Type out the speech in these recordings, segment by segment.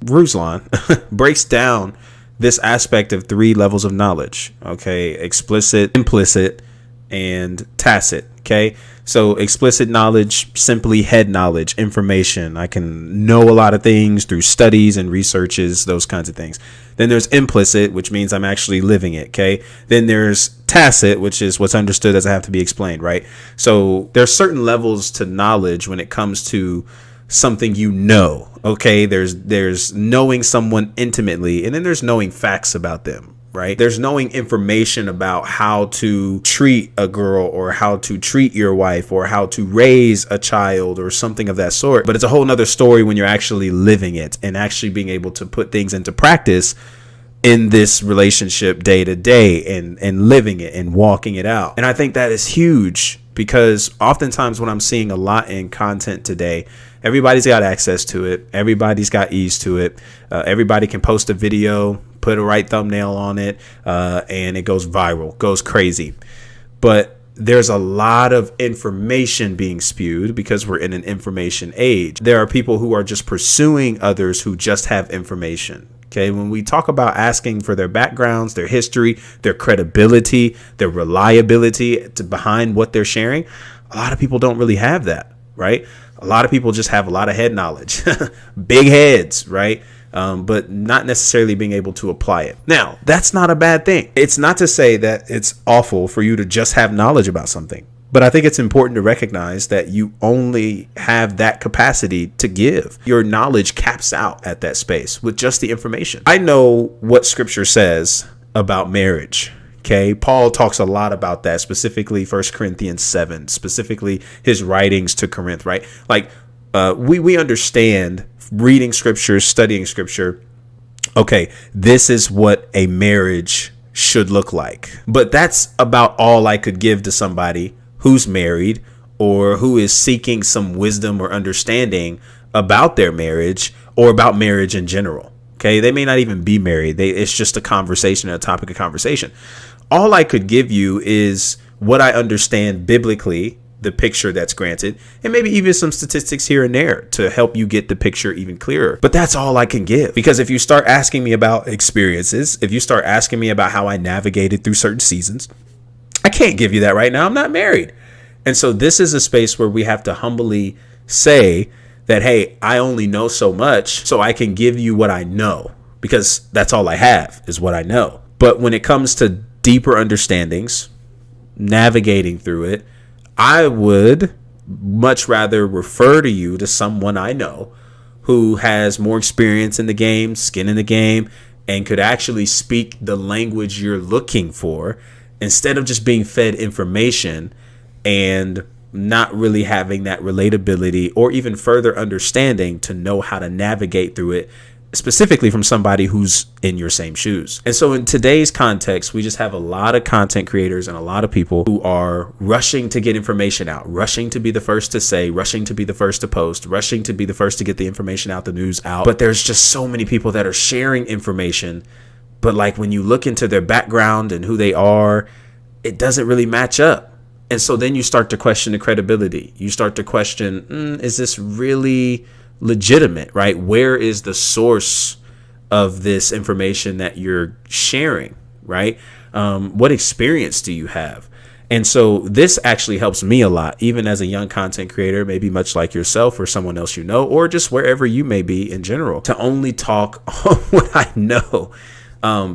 Ruslan breaks down this aspect of 3 levels of knowledge. Okay, explicit, implicit, and tacit. Okay, so explicit knowledge, simply head knowledge, information. I can know a lot of things through studies and researches, those kinds of things. Then there's implicit, which means I'm actually living it. Okay, then there's tacit, which is what's understood as I have to be explained, right? So there's certain levels to knowledge when it comes to something you know. Okay, there's knowing someone intimately, and then there's knowing facts about them, right? There's knowing information about how to treat a girl or how to treat your wife or how to raise a child or something of that sort. But it's a whole nother story when you're actually living it and actually being able to put things into practice in this relationship day to day and living it and walking it out. And I think that is huge, because oftentimes what I'm seeing a lot in content today, everybody's got access to it. Everybody's got ease to it. Everybody can post a video, put a right thumbnail on it, and it goes viral, goes crazy. But there's a lot of information being spewed because we're in an information age. There are people who are just pursuing others who just have information. Okay, when we talk about asking for their backgrounds, their history, their credibility, their reliability behind what they're sharing, a lot of people don't really have that, right? A lot of people just have a lot of head knowledge, big heads, right? But not necessarily being able to apply it. Now, that's not a bad thing. It's not to say that it's awful for you to just have knowledge about something. But I think it's important to recognize that you only have that capacity to give. Your knowledge caps out at that space with just the information. I know what scripture says about marriage. Okay, Paul talks a lot about that, specifically 1 Corinthians 7, specifically his writings to Corinth, right? Like we understand reading scripture, studying scripture. Okay, this is what a marriage should look like. But that's about all I could give to somebody who's married or who is seeking some wisdom or understanding about their marriage or about marriage in general. Okay, they may not even be married. It's just a conversation, a topic of conversation. All I could give you is what I understand biblically, the picture that's granted, and maybe even some statistics here and there to help you get the picture even clearer. But that's all I can give, because if you start asking me about experiences, if you start asking me about how I navigated through certain seasons, I can't give you that right now. I'm not married. And so this is a space where we have to humbly say that, hey, I only know so much, so I can give you what I know, because that's all I have is what I know. But when it comes to deeper understandings, navigating through it, I would much rather refer to you to someone I know who has more experience in the game, skin in the game, and could actually speak the language you're looking for, instead of just being fed information and not really having that relatability or even further understanding to know how to navigate through it, specifically from somebody who's in your same shoes. And so in today's context, we just have a lot of content creators and a lot of people who are rushing to get information out, rushing to be the first to say, rushing to be the first to post, rushing to be the first to get the information out, the news out. But there's just so many people that are sharing information, but like when you look into their background and who they are, it doesn't really match up. And so then you start to question the credibility. You start to question, is this really legitimate, right? Where is the source of this information that you're sharing, right? What experience do you have? And so this actually helps me a lot, even as a young content creator, maybe much like yourself or someone else you know, or just wherever you may be in general, to only talk on what I know.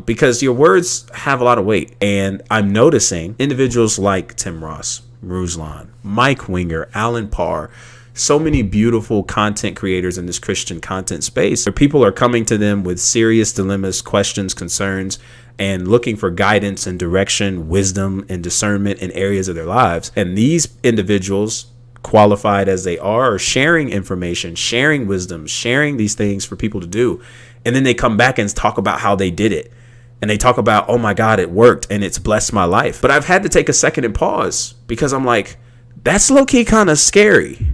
Because your words have a lot of weight. And I'm noticing individuals like Tim Ross, Ruslan, Mike Winger, Alan Parr, so many beautiful content creators in this Christian content space, where people are coming to them with serious dilemmas, questions, concerns, and looking for guidance and direction, wisdom and discernment in areas of their lives. And these individuals, qualified as they are sharing information, sharing wisdom, sharing these things for people to do. And then they come back and talk about how they did it. And they talk about, oh my God, it worked and it's blessed my life. But I've had to take a second and pause, because I'm like, that's low-key kind of scary.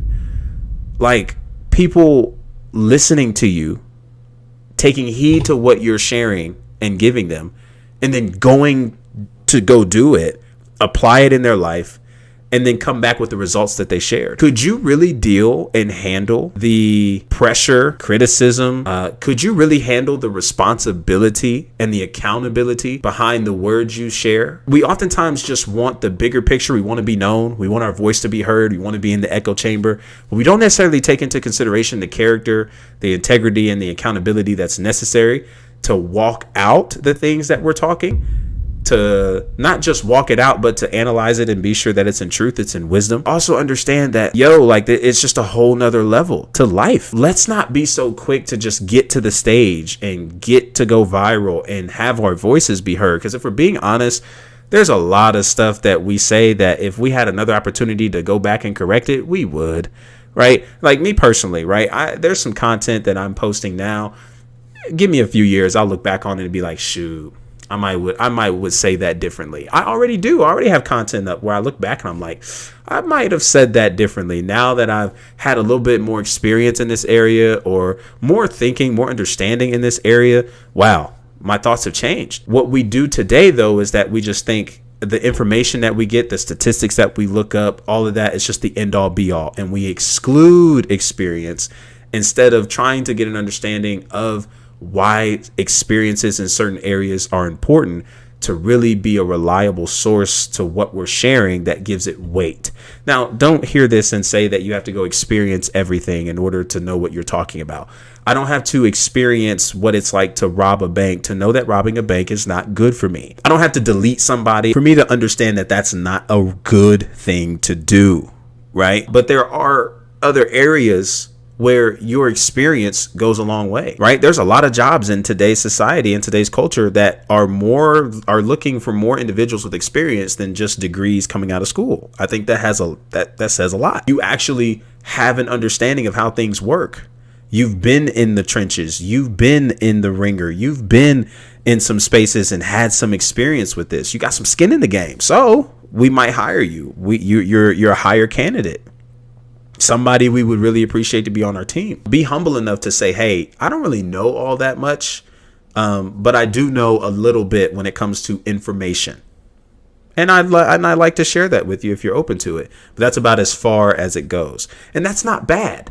Like, people listening to you, taking heed to what you're sharing and giving them, and then going to go do it, apply it in their life, and then come back with the results that they shared. Could you really deal and handle the pressure, criticism? Could you really handle the responsibility and the accountability behind the words you share? We oftentimes just want the bigger picture. We want to be known. We want our voice to be heard. We want to be in the echo chamber. But we don't necessarily take into consideration the character, the integrity, and the accountability that's necessary to walk out the things that we're talking. To not just walk it out, but to analyze it and be sure that it's in truth, it's in wisdom. Also understand that, it's just a whole nother level to life. Let's not be so quick to just get to the stage and get to go viral and have our voices be heard. Because if we're being honest, there's a lot of stuff that we say that if we had another opportunity to go back and correct it, we would, right? Like me personally, right? There's some content that I'm posting now. Give me a few years, I'll look back on it and be like, shoot, I might would say that differently. I already do. I already have content up where I look back and I'm like, I might have said that differently. Now that I've had a little bit more experience in this area, or more thinking, more understanding in this area, wow, my thoughts have changed. What we do today, though, is that we just think the information that we get, the statistics that we look up, all of that is just the end all be all. And we exclude experience instead of trying to get an understanding of why experiences in certain areas are important to really be a reliable source to what we're sharing that gives it weight. Now, don't hear this and say that you have to go experience everything in order to know what you're talking about. I don't have to experience what it's like to rob a bank to know that robbing a bank is not good for me. I don't have to delete somebody for me to understand that that's not a good thing to do, right? But there are other areas where your experience goes a long way, right? There's a lot of jobs in today's society and today's culture that are looking for more individuals with experience than just degrees coming out of school. I think that says a lot. You actually have an understanding of how things work. You've been in the trenches. You've been in the ringer. You've been in some spaces and had some experience with this. You got some skin in the game. So we might hire you. You're a higher candidate. Somebody we would really appreciate to be on our team. Be humble enough to say, hey, I don't really know all that much, but I do know a little bit when it comes to information. And I'd like to share that with you if you're open to it. But that's about as far as it goes. And that's not bad.